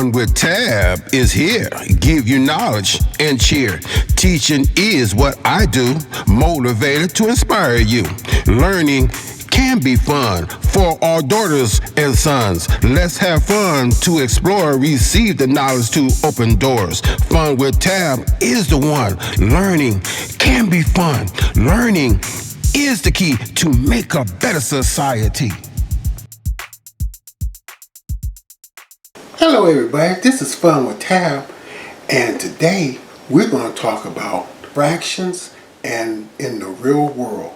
Fun with Tab is here. Give you knowledge and cheer. Teaching is what I do. Motivated to inspire you. Learning can be fun for our daughters and sons. Let's have fun to explore, receive the knowledge to open doors. Fun with Tab is the one. Learning can be fun. Learning is the key to make a better society. Hello everybody, this is Fun with Tab, and today we're going to talk about fractions and in the real world.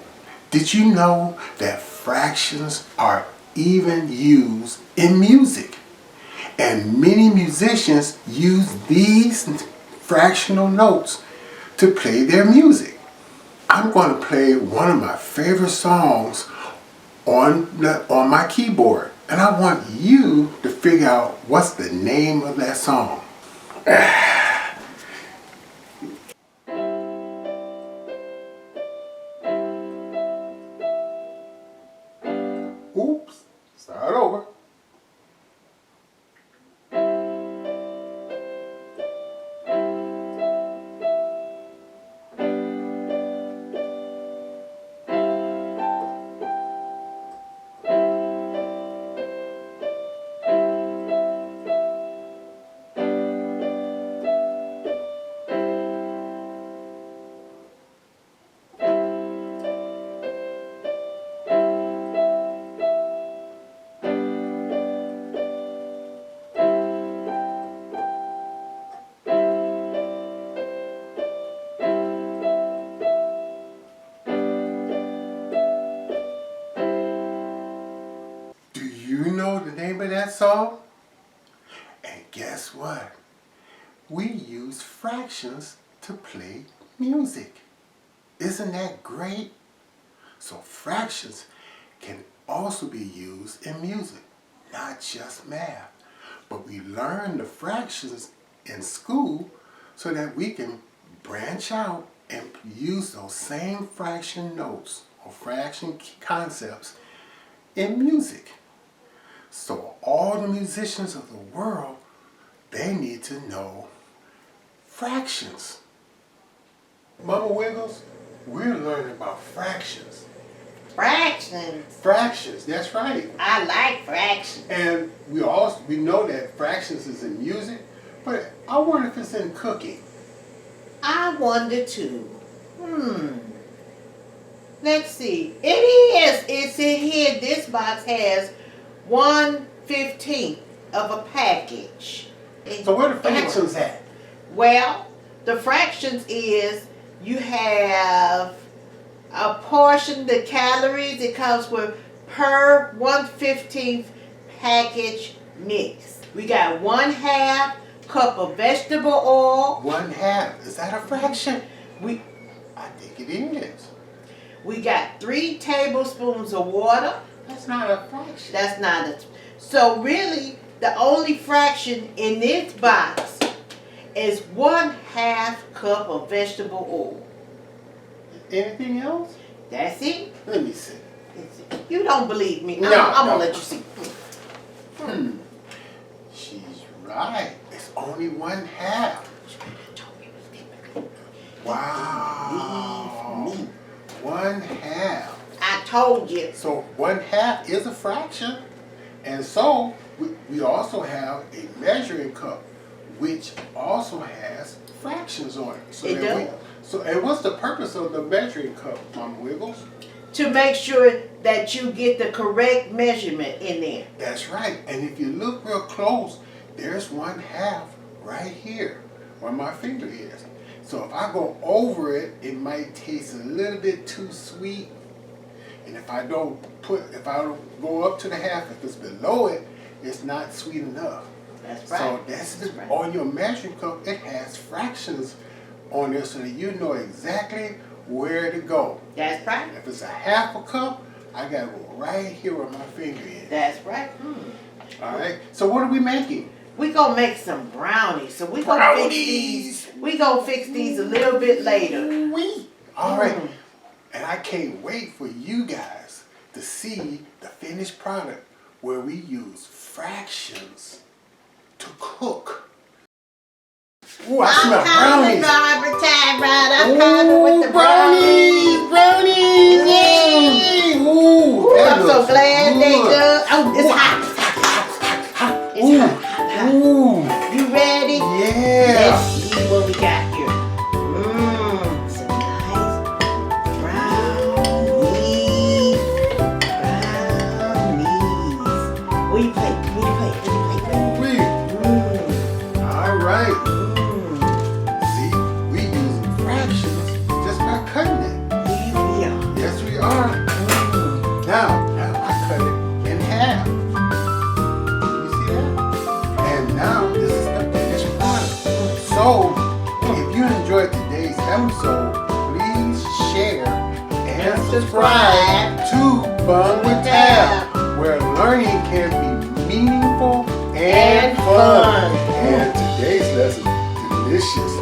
Did you know that fractions are even used in music? And many musicians use these fractional notes to play their music. I'm going to play one of my favorite songs on my keyboard. And I want you to figure out what's the name of that song. Oops, start over. Do you know the name of that song? And guess what? We use fractions to play music. Isn't that great? So fractions can also be used in music, not just math. But we learn the fractions in school so that we can branch out and use those same fraction notes or fraction concepts in music. So all the musicians of the world, they need to know fractions. Mama Wiggles, we're learning about fractions. Fractions. Fractions, that's right. I like fractions. And we know that fractions is in music, but I wonder if it's in cooking. I wonder too. Let's see. It is. It's in here. This box has 1/15 of a package. So where the fractions at? Well, the fractions is you have a portion, the calories, it comes with per 1/15 package mix. We got 1/2 cup of vegetable oil. 1/2. Is that a fraction? I think it is. We got 3 tablespoons of water. That's not a fraction. That's not a. So really, the only fraction in this box is 1/2 cup of vegetable oil. Anything else? That's it. Let me see. You don't believe me? No, I'm no. gonna let you see. She's right. It's only 1/2. Wow. Believe me. 1/2. I told you. So 1/2 is a fraction. And so we also have a measuring cup, which also has fractions on it. So It does. And what's the purpose of the measuring cup, Mama Wiggles? To make sure that you get the correct measurement in there. That's right. And if you look real close, there's 1/2 right here where my finger is. So if I go over it, it might taste a little bit too sweet. And if I don't go up to the half, if it's below it, it's not sweet enough. That's right. So that's right. On your measuring cup, it has fractions on there so that you know exactly where to go. That's right. If it's 1/2 cup, I gotta go right here where my finger is. That's right. All right. So what are we making? We gonna make some brownies. So we gonna fix these. We gonna fix these a little bit later. All right. And I can't wait for you guys to see the finished product where we use fractions to cook. Ooh, I I'm smell coming, brownies. Barbara Tyrod. I'm coming with the brownies. Brownies! Yay! Ooh, that I'm so looks glad they good. done. Oh, it's hot. It's Ooh, hot, hot, hot. ooh, You ready? yeah. Let's see what we got here. Some nice brownies. Brownies. Where you play? Where you play? Where you play? Wait. All right. See, we using fractions just by cutting it. Yeah. Yes, we are. Now I cut it in half. You see that? And now this is the finished product. So, if you enjoyed today's episode, please share and subscribe to Fun with Tab, where learning can be meaningful and fun. And today's lesson, delicious.